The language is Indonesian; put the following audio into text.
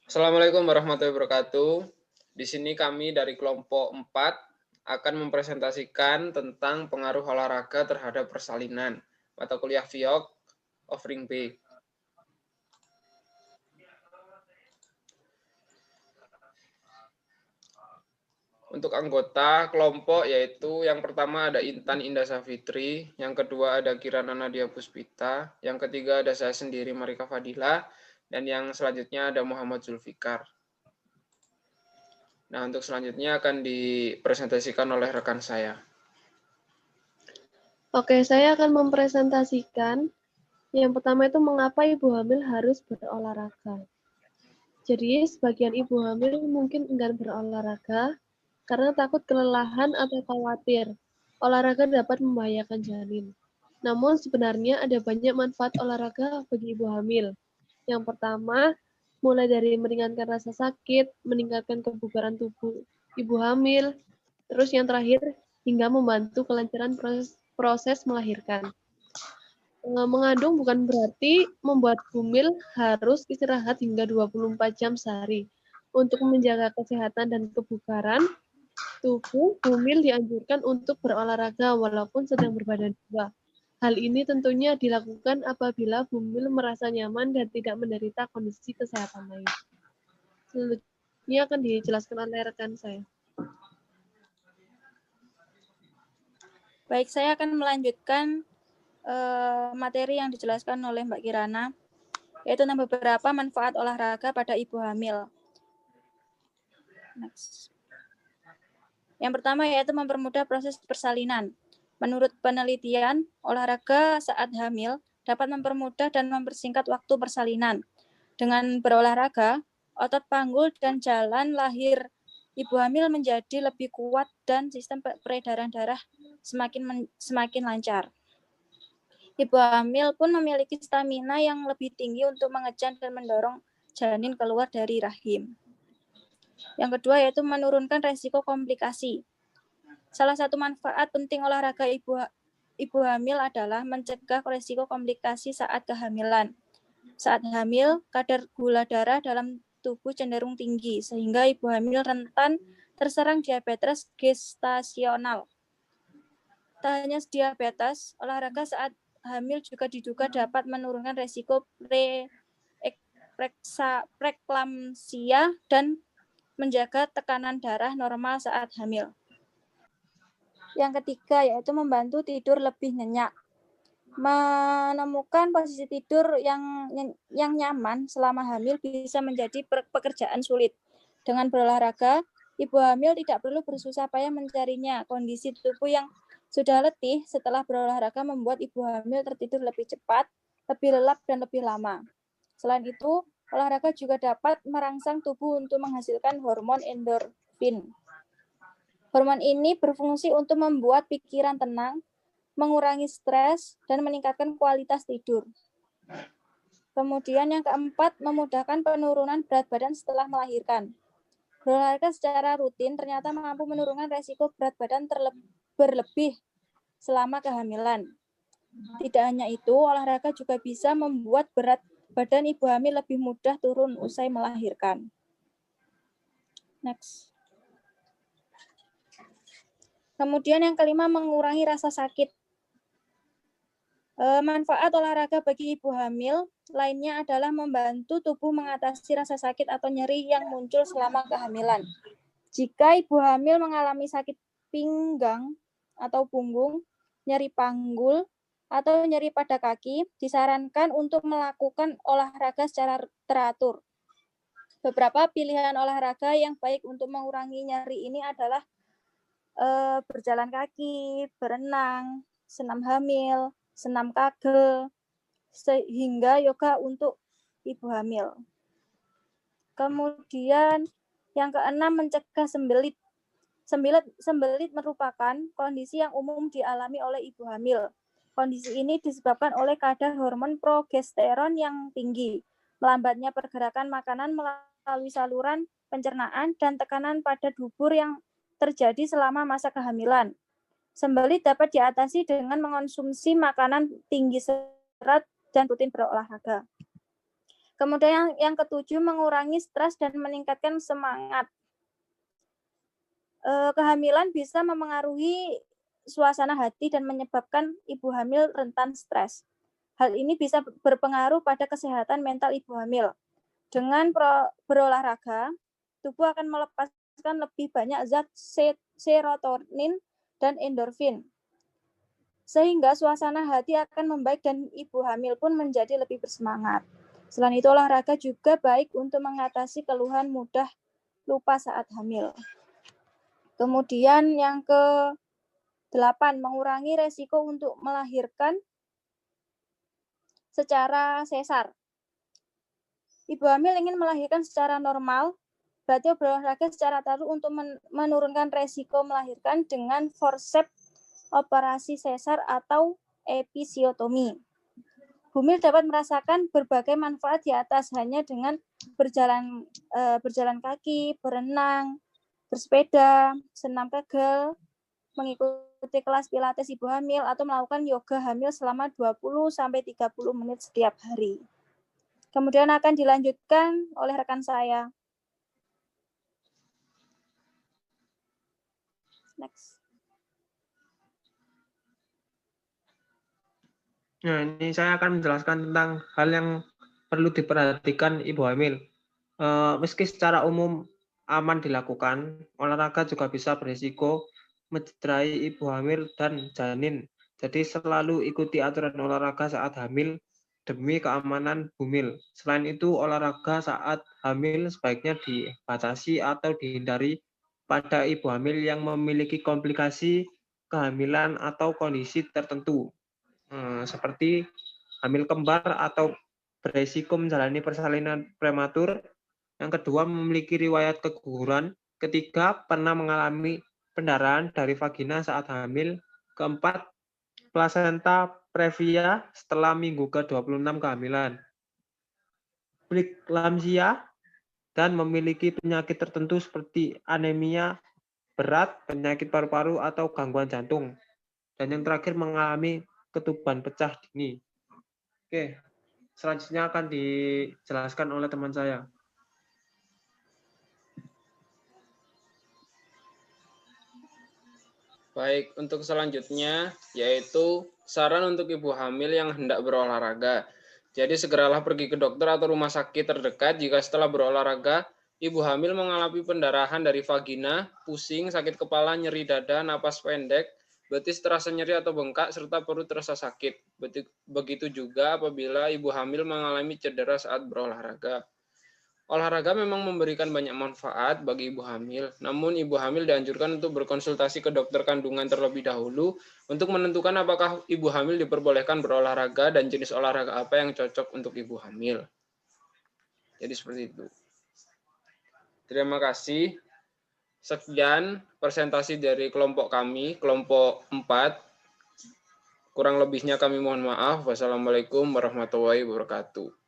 Assalamualaikum warahmatullahi wabarakatuh. Di sini kami dari kelompok 4 akan mempresentasikan tentang pengaruh olahraga terhadap persalinan. Mata kuliah FIOK offering B. Untuk anggota kelompok yaitu yang pertama ada Intan Indah Safitri, yang kedua ada Kirana Nadia Puspita, yang ketiga ada saya sendiri Marika Fadila, dan yang selanjutnya ada Muhammad Zulfikar. Nah, untuk selanjutnya akan dipresentasikan oleh rekan saya. Oke, saya akan mempresentasikan yang pertama itu mengapa ibu hamil harus berolahraga. Jadi, sebagian ibu hamil mungkin enggan berolahraga karena takut kelelahan atau khawatir olahraga dapat membahayakan janin. Namun sebenarnya ada banyak manfaat olahraga bagi ibu hamil. Yang pertama, mulai dari meringankan rasa sakit, meningkatkan kebugaran tubuh ibu hamil, terus yang terakhir hingga membantu kelancaran proses melahirkan. Mengandung bukan berarti membuat hamil harus istirahat hingga 24 jam sehari. Untuk menjaga kesehatan dan kebugaran tubuh, hamil dianjurkan untuk berolahraga walaupun sedang berbadan dua. Hal ini tentunya dilakukan apabila hamil merasa nyaman dan tidak menderita kondisi kesehatan lain. Selanjutnya akan dijelaskan oleh rekan saya. Baik, saya akan melanjutkan materi yang dijelaskan oleh Mbak Kirana, yaitu tentang beberapa manfaat olahraga pada ibu hamil. Next. Yang pertama yaitu mempermudah proses persalinan. Menurut penelitian, olahraga saat hamil dapat mempermudah dan mempersingkat waktu persalinan. Dengan berolahraga, otot panggul dan jalan lahir ibu hamil menjadi lebih kuat dan sistem peredaran darah semakin lancar. Ibu hamil pun memiliki stamina yang lebih tinggi untuk mengejar dan mendorong janin keluar dari rahim. Yang kedua yaitu menurunkan resiko komplikasi. Salah satu manfaat penting olahraga ibu hamil adalah mencegah resiko komplikasi saat kehamilan. Saat hamil, kadar gula darah dalam tubuh cenderung tinggi, sehingga ibu hamil rentan terserang diabetes gestasional. Tak hanya diabetes, olahraga saat hamil juga diduga dapat menurunkan resiko preeklamsia dan menjaga tekanan darah normal saat hamil. Yang ketiga yaitu membantu tidur lebih nyenyak. Menemukan posisi tidur yang nyaman selama hamil bisa menjadi pekerjaan sulit. Dengan berolahraga, ibu hamil tidak perlu bersusah payah mencarinya. Kondisi tubuh yang sudah letih setelah berolahraga membuat ibu hamil tertidur lebih cepat, lebih lelap, dan lebih lama. Selain itu, olahraga juga dapat merangsang tubuh untuk menghasilkan hormon endorfin. Hormon ini berfungsi untuk membuat pikiran tenang, mengurangi stres, dan meningkatkan kualitas tidur. Kemudian yang keempat, memudahkan penurunan berat badan setelah melahirkan. Berolahraga secara rutin ternyata mampu menurunkan resiko berat badan berlebih selama kehamilan. Tidak hanya itu, olahraga juga bisa membuat berat badan ibu hamil lebih mudah turun usai melahirkan. Next. Kemudian yang kelima, mengurangi rasa sakit. Manfaat olahraga bagi ibu hamil lainnya adalah membantu tubuh mengatasi rasa sakit atau nyeri yang muncul selama kehamilan. Jika ibu hamil mengalami sakit pinggang atau punggung, nyeri panggul, atau nyeri pada kaki, disarankan untuk melakukan olahraga secara teratur. Beberapa pilihan olahraga yang baik untuk mengurangi nyeri ini adalah berjalan kaki, berenang, senam hamil, senam kagel, sehingga yoga untuk ibu hamil. Kemudian yang keenam, mencegah sembelit. Sembelit merupakan kondisi yang umum dialami oleh ibu hamil. Kondisi ini disebabkan oleh kadar hormon progesteron yang tinggi, melambatnya pergerakan makanan melalui saluran pencernaan, dan tekanan pada dubur yang terjadi selama masa kehamilan. Sembelit dapat diatasi dengan mengonsumsi makanan tinggi serat dan rutin berolahraga. Kemudian yang ketujuh, mengurangi stres dan meningkatkan semangat. Kehamilan bisa memengaruhi suasana hati dan menyebabkan ibu hamil rentan stres. Hal ini bisa berpengaruh pada kesehatan mental ibu hamil. Dengan berolahraga, tubuh akan melepaskan lebih banyak zat serotonin dan endorfin, sehingga suasana hati akan membaik dan ibu hamil pun menjadi lebih bersemangat. Selain itu, olahraga juga baik untuk mengatasi keluhan mudah lupa saat hamil. Kemudian yang ke-8, mengurangi resiko untuk melahirkan secara sesar. Ibu hamil ingin melahirkan secara normal, berarti berolahraga secara teratur untuk menurunkan resiko melahirkan dengan forceps, operasi sesar atau episiotomi. Hamil dapat merasakan berbagai manfaat di atas hanya dengan berjalan kaki, berenang, bersepeda, senam kegel, mengikuti kelas pilates ibu hamil, atau melakukan yoga hamil selama 20-30 menit setiap hari. Kemudian akan dilanjutkan oleh rekan saya. Next. Nah, ini saya akan menjelaskan tentang hal yang perlu diperhatikan ibu hamil. Meski secara umum aman dilakukan, olahraga juga bisa berisiko mencederai ibu hamil dan janin. Jadi selalu ikuti aturan olahraga saat hamil demi keamanan bumil. Selain itu, olahraga saat hamil sebaiknya dibatasi atau dihindari pada ibu hamil yang memiliki komplikasi kehamilan atau kondisi tertentu, seperti hamil kembar atau beresiko menjalani persalinan prematur. Yang kedua, memiliki riwayat keguguran. Ketiga, pernah mengalami pendarahan dari vagina saat hamil. Keempat, plasenta previa setelah minggu ke-26 kehamilan. Preeklamsia dan memiliki penyakit tertentu seperti anemia berat, penyakit paru-paru, atau gangguan jantung. Dan yang terakhir, mengalami ketuban pecah dini. Oke, selanjutnya akan dijelaskan oleh teman saya. Baik, untuk selanjutnya yaitu saran untuk ibu hamil yang hendak berolahraga. Jadi segeralah pergi ke dokter atau rumah sakit terdekat jika setelah berolahraga ibu hamil mengalami pendarahan dari vagina, pusing, sakit kepala, nyeri dada, napas pendek, betis terasa nyeri atau bengkak, serta perut terasa sakit. Begitu juga apabila ibu hamil mengalami cedera saat berolahraga. Olahraga memang memberikan banyak manfaat bagi ibu hamil, namun ibu hamil dianjurkan untuk berkonsultasi ke dokter kandungan terlebih dahulu untuk menentukan apakah ibu hamil diperbolehkan berolahraga dan jenis olahraga apa yang cocok untuk ibu hamil. Jadi seperti itu. Terima kasih. Sekian presentasi dari kelompok kami, kelompok 4. Kurang lebihnya kami mohon maaf. Wassalamualaikum warahmatullahi wabarakatuh.